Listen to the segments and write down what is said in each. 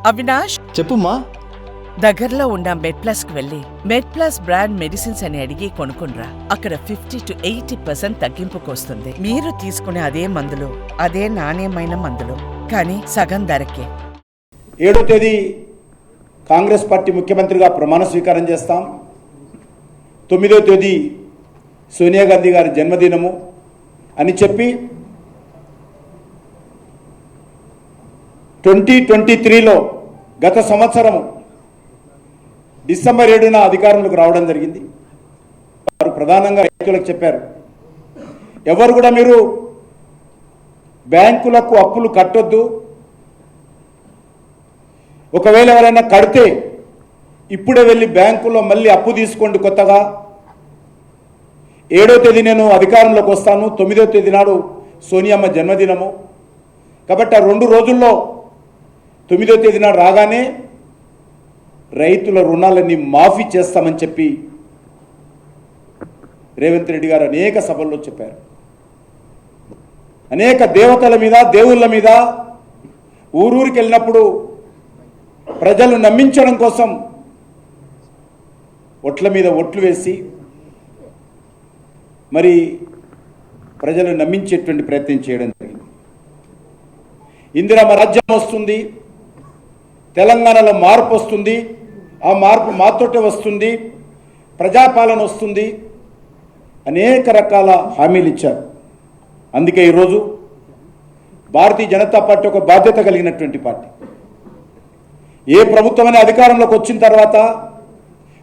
అవినాష్, చెప్పుమా. దగ్గరలో ఉన్న మెడ్ప్లస్ కు వెళ్ళి మెడ్ప్లస్ బ్రాండ్ మెడిసిన్స్ అని అడిగి కొనుక్కునరా. అక్కడ 50 to 80% తగ్గింపుకు వస్తుంది. మీరు తీసుకునే అదే మందులు, అదే నాణ్యమైన మందులు, కానీ సగం ధరకే. 7వ తేదీ కాంగ్రెస్ పార్టీ ముఖ్యమంత్రిగా ప్రమాణ స్వీకారం చేస్తాం. 9వ తేదీ సోనియా గాంధీ గారి జన్మదినము అని చెప్పి 2023లో గత సంవత్సరం డిసెంబర్ 7న అధికారంలోకి రావడం జరిగింది. వారు ప్రధానంగా రైతులకు చెప్పారు, ఎవరు కూడా మీరు బ్యాంకులకు అప్పులు కట్టొద్దు, ఒకవేళ ఎవరైనా కడితే ఇప్పుడే వెళ్ళి బ్యాంకులో మళ్ళీ అప్పు తీసుకోండి కొత్తగా. 7వ తేదీ నేను అధికారంలోకి వస్తాను, 9వ తేదీ నాడు సోనియమ్మ జన్మదినము కాబట్టి ఆ 2 రోజుల్లో 9వ తేదీ నాడు రాగానే రైతుల రుణాలన్నీ మాఫీ చేస్తామని చెప్పి రేవంత్ రెడ్డి గారు అనేక సభల్లో చెప్పారు. అనేక దేవతల మీద, దేవుళ్ళ మీద ఊరూరికి వెళ్ళినప్పుడు ప్రజలు నమ్మించడం కోసం ఒట్ల మీద ఒట్లు వేసి మరి ప్రజలు నమ్మించేటువంటి ప్రయత్నం చేయడం జరిగింది. ఇందిరమ్మ రాజ్యం వస్తుంది, తెలంగాణలో మార్పు వస్తుంది, ఆ మార్పు మాతోటే వస్తుంది, ప్రజాపాలన వస్తుంది, అనేక రకాల హామీలు ఇచ్చారు. అందుకే ఈరోజు భారతీయ జనతా పార్టీ ఒక బాధ్యత కలిగినటువంటి పార్టీ. ఏ ప్రభుత్వమైన అధికారంలోకి వచ్చిన తర్వాత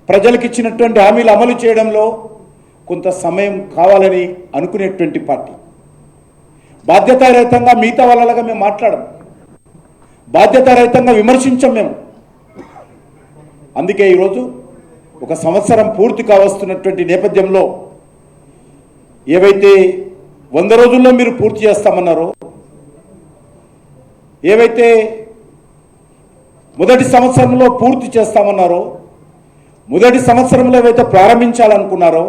ప్రజలకు ఇచ్చినటువంటి హామీలు అమలు చేయడంలో కొంత సమయం కావాలని అనుకునేటువంటి పార్టీ. బాధ్యతారహితంగా మిగతా వాళ్ళలాగా మేము మాట్లాడము, బాధ్యతారహితంగా విమర్శించాం మేము. అందుకే ఈరోజు ఒక సంవత్సరం పూర్తి కావస్తున్నటువంటి నేపథ్యంలో ఏవైతే 100 రోజుల్లో మీరు పూర్తి చేస్తామన్నారో, ఏవైతే మొదటి సంవత్సరంలో పూర్తి చేస్తామన్నారో, మొదటి సంవత్సరంలో ఏవైతే ప్రారంభించాలనుకున్నారో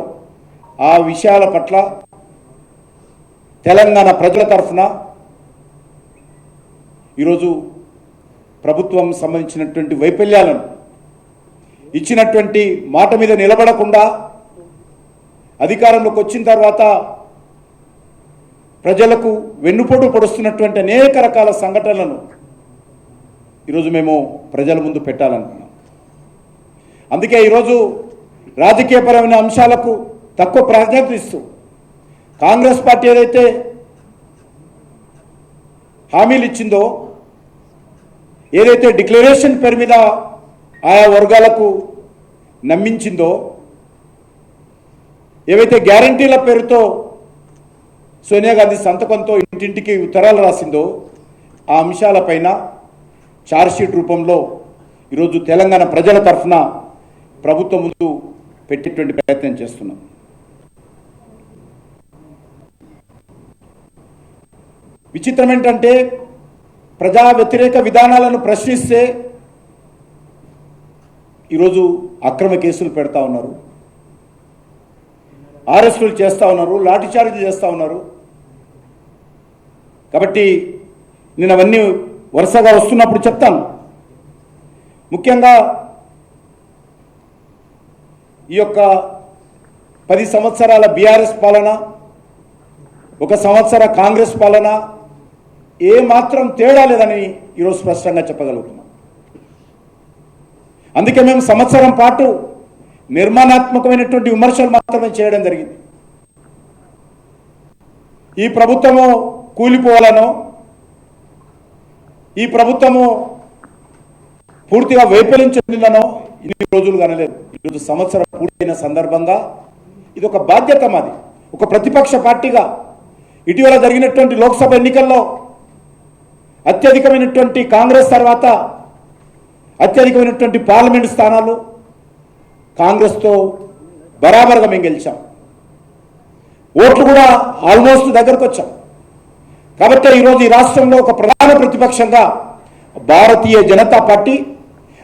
ఆ విషయాల పట్ల తెలంగాణ ప్రజల తరఫున ఈరోజు ప్రభుత్వం సంబంధించినటువంటి వైఫల్యాలను, ఇచ్చినటువంటి మాట మీద నిలబడకుండా అధికారంలోకి వచ్చిన తర్వాత ప్రజలకు వెన్నుపోటు పొడుస్తున్నటువంటి అనేక రకాల సంఘటనలను ఈరోజు మేము ప్రజల ముందు పెట్టాలనుకున్నాం. అందుకే ఈరోజు రాజకీయపరమైన అంశాలకు తక్కువ ప్రాధాన్యత ఇస్తూ కాంగ్రెస్ పార్టీ ఏదైతే హామీలు ఇచ్చిందో, ఏదైతే డిక్లరేషన్ పేరు మీద ఆయా వర్గాలకు నమ్మించిందో, ఏవైతే గ్యారంటీల పేరుతో సోనియా గాంధీ సంతకంతో ఇంటింటికి ఉత్తరాలు రాసిందో ఆ అంశాలపైన ఛార్జ్షీట్ రూపంలో ఈరోజు తెలంగాణ ప్రజల తరఫున ప్రభుత్వం ముందు పెట్టేటువంటి ప్రయత్నం చేస్తున్నాం. విచిత్రం ఏంటంటే ప్రజా వ్యతిరేక విధానాలను ప్రశ్నిస్తే ఈరోజు అక్రమ కేసులు పెడతా ఉన్నారు, అరెస్టులు చేస్తూ ఉన్నారు, లాఠీచార్జ్ చేస్తూ ఉన్నారు. కాబట్టి నేను అవన్నీ వరుసగా వస్తున్నప్పుడు చెప్తాను. ముఖ్యంగా ఈ యొక్క 10 సంవత్సరాల బీఆర్ఎస్ పాలన, 1 సంవత్సర కాంగ్రెస్ పాలన ఏమాత్రం తేడా లేదని ఈరోజు స్పష్టంగా చెప్పగలుగుతున్నాం. అందుకే మేము సంవత్సరం పాటు నిర్మాణాత్మకమైనటువంటి విమర్శలు మాత్రమే చేయడం జరిగింది. ఈ ప్రభుత్వము కూలిపోవాలనో, ఈ ప్రభుత్వము పూర్తిగా వైఫల్యం చెందిందనో ఇన్ని రోజులు కనలేదు. ఈరోజు సంవత్సరం పూర్తయిన సందర్భంగా ఇది ఒక బాధ్యత మాది. ఒక ప్రతిపక్ష పార్టీగా ఇటీవల జరిగినటువంటి లోక్సభ ఎన్నికల్లో అత్యధికమైనటువంటి కాంగ్రెస్ తర్వాత అత్యధికమైనటువంటి పార్లమెంటు స్థానాలు కాంగ్రెస్తో బరాబర్గా మేము గెలిచాం. ఓట్లు కూడా ఆల్మోస్ట్ దగ్గరకు వచ్చాం. కాబట్టి ఈరోజు ఈ రాష్ట్రంలో ఒక ప్రధాన ప్రతిపక్షంగా భారతీయ జనతా పార్టీ,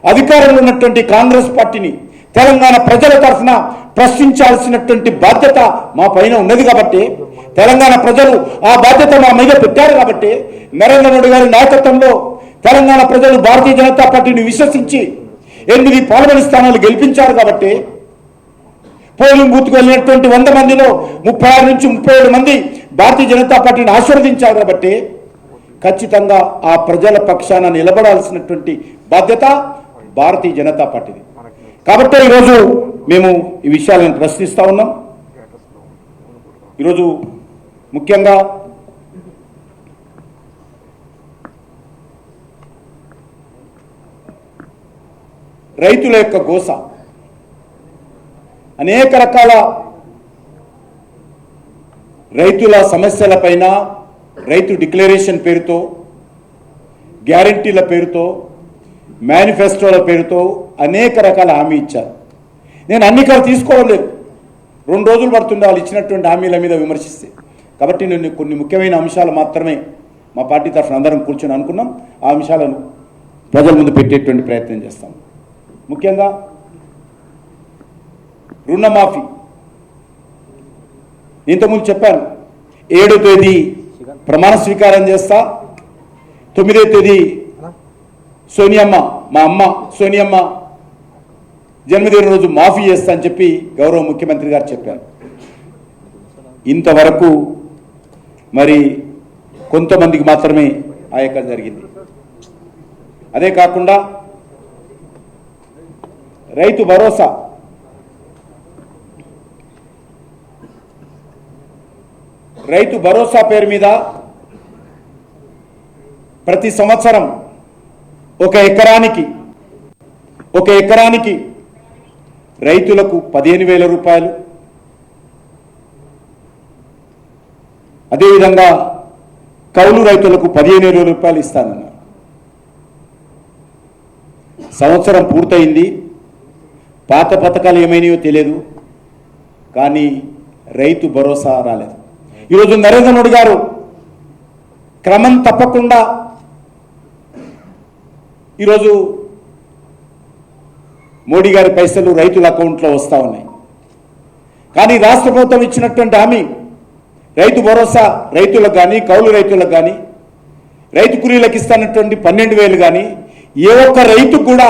అధికారంలో ఉన్నటువంటి కాంగ్రెస్ పార్టీని తెలంగాణ ప్రజల తరఫున ప్రశ్నించాల్సినటువంటి బాధ్యత మా పైన ఉన్నది. కాబట్టి తెలంగాణ ప్రజలు ఆ బాధ్యత మా మీద పెట్టారు. కాబట్టి నరేంద్ర మోడీ గారి నాయకత్వంలో తెలంగాణ ప్రజలు భారతీయ జనతా పార్టీని విశ్వసించి 8 పార్లమెంట్ స్థానాలు గెలిపించారు కాబట్టి పోలింగ్ బూత్కు వెళ్ళినటువంటి 100 మందిలో 36 నుంచి 37 మంది భారతీయ జనతా పార్టీని ఆశీర్వదించారు కాబట్టి ఖచ్చితంగా ఆ ప్రజల పక్షాన నిలబడాల్సినటువంటి బాధ్యత భారతీయ జనతా పార్టీది. కాబట్టి ఈరోజు మేము ఈ విషయాలను ప్రశ్నిస్తా ఉన్నాం. ఈరోజు ముఖ్యంగా రైతుల యొక్క గోస, అనేక రకాల రైతుల సమస్యలపైన రైతు డిక్లరేషన్ పేరుతో, గ్యారంటీల పేరుతో, మేనిఫెస్టోల పేరుతో అనేక రకాల హామీ ఇచ్చారు. నేను అన్ని తీసుకోవడం లేదు, 2 రోజులు పడుతుంది వాళ్ళు ఇచ్చినటువంటి హామీల మీద విమర్శిస్తే. కాబట్టి నేను కొన్ని ముఖ్యమైన అంశాలు మాత్రమే మా పార్టీ తరఫున అందరం కూర్చొని అనుకున్నాం. ఆ అంశాలను ప్రజల ముందు పెట్టేటువంటి ప్రయత్నం చేస్తాం. ముఖ్యంగా రుణమాఫీ, ఇంతకుముందు చెప్పాను, 7వ తేదీ ప్రమాణ స్వీకారం చేస్తా, 9వ తేదీ సోనియమ్మ, మా అమ్మ సోనియమ్మ జన్మదిన రోజు మాఫీ చేస్తా అని చెప్పి గౌరవ ముఖ్యమంత్రి గారు చెప్పారు. ఇంతవరకు మరి కొంతమందికి మాత్రమే ఆ యొక్క జరిగింది. అదే కాకుండా రైతు భరోసా, రైతు భరోసా పేరు మీద ప్రతి సంవత్సరం ఒక ఎకరానికి రైతులకు 15,000 రూపాయలు, అదేవిధంగా కౌలు రైతులకు 15,000 రూపాయలు ఇస్తానన్నారు. సంవత్సరం పూర్తయింది, పాత పథకాలు ఏమైనాయో తెలియదు, కానీ రైతు భరోసా రాలేదు. ఈరోజు నరేంద్ర మోడీ గారు క్రమం తప్పకుండా ఈరోజు మోడీ గారి పైసలు రైతుల అకౌంట్లో వస్తూ ఉన్నాయి. కానీ రాష్ట్ర ప్రభుత్వం ఇచ్చినటువంటి హామీ రైతు భరోసా రైతులకు కానీ, కౌలు రైతులకు కానీ, రైతు కూలీలకు ఇస్తున్నటువంటి 12,000 కానీ ఏ ఒక్క రైతుకు కూడా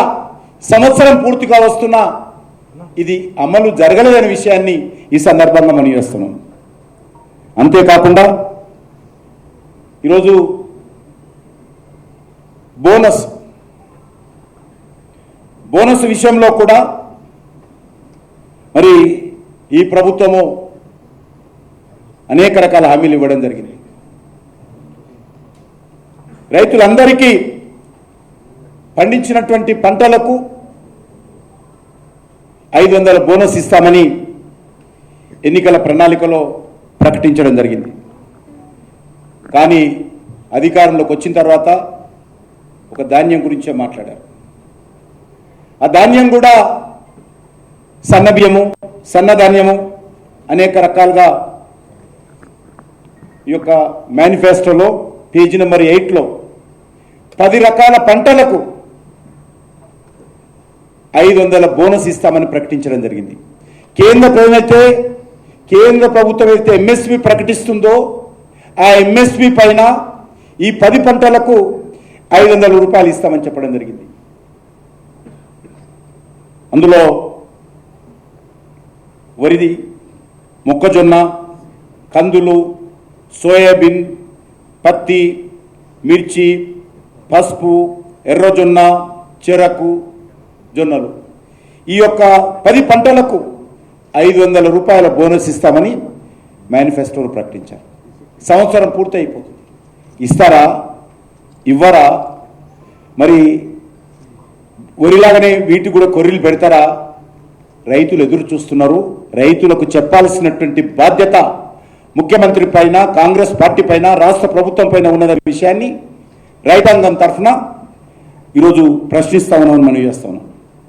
సంవత్సరం పూర్తిగా వస్తున్నా ఇది అమలు జరగలేదనే విషయాన్ని ఈ సందర్భంగా మనం చేస్తున్నాం. అంతేకాకుండా ఈరోజు బోనస్ విషయంలో కూడా మరి ఈ ప్రభుత్వము అనేక రకాల హామీలు ఇవ్వడం జరిగింది. రైతులందరికీ పండించినటువంటి పంటలకు 500 బోనస్ ఇస్తామని ఎన్నికల ప్రణాళికలో ప్రకటించడం జరిగింది. కానీ అధికారంలోకి వచ్చిన తర్వాత ఒక ధాన్యం గురించే మాట్లాడారు. ఆ ధాన్యం కూడా సన్న బియ్యము, సన్నధాన్యము అనేక రకాలుగా ఈ యొక్క మేనిఫెస్టోలో పేజీ నెంబర్ 8లో 10 రకాల పంటలకు 500 బోనస్ ఇస్తామని ప్రకటించడం జరిగింది. కేంద్ర ప్రభుత్వం అయితే ఎంఎస్పి ప్రకటిస్తుందో ఆ ఎంఎస్పి పైన ఈ 10 పంటలకు 500 రూపాయలు ఇస్తామని చెప్పడం జరిగింది. అందులో వరిది, మొక్కజొన్న, కందులు, సోయాబీన్, పత్తి, మిర్చి, పసుపు, ఎర్రజొన్న, చెరకు, జొన్నలు, ఈ యొక్క 10 పంటలకు 500 రూపాయల బోనస్ ఇస్తామని మేనిఫెస్టోలో ప్రకటించారు. సంవత్సరం పూర్తి అయిపోతుంది. ఇస్తారా? ఇవ్వరా? మరి వరిలాగానే వీటి కూడా కొర్రీలు పెడతారా? రైతులు ఎదురు చూస్తున్నారు. రైతులకు చెప్పాల్సినటువంటి బాధ్యత ముఖ్యమంత్రి పైన, కాంగ్రెస్ పార్టీ పైన, రాష్ట్ర ప్రభుత్వం పైన ఉన్నదనే విషయాన్ని రైతాంగం తరఫున ఈరోజు ప్రశ్నిస్తా ఉన్నామని మనం చేస్తా ఉన్నాం.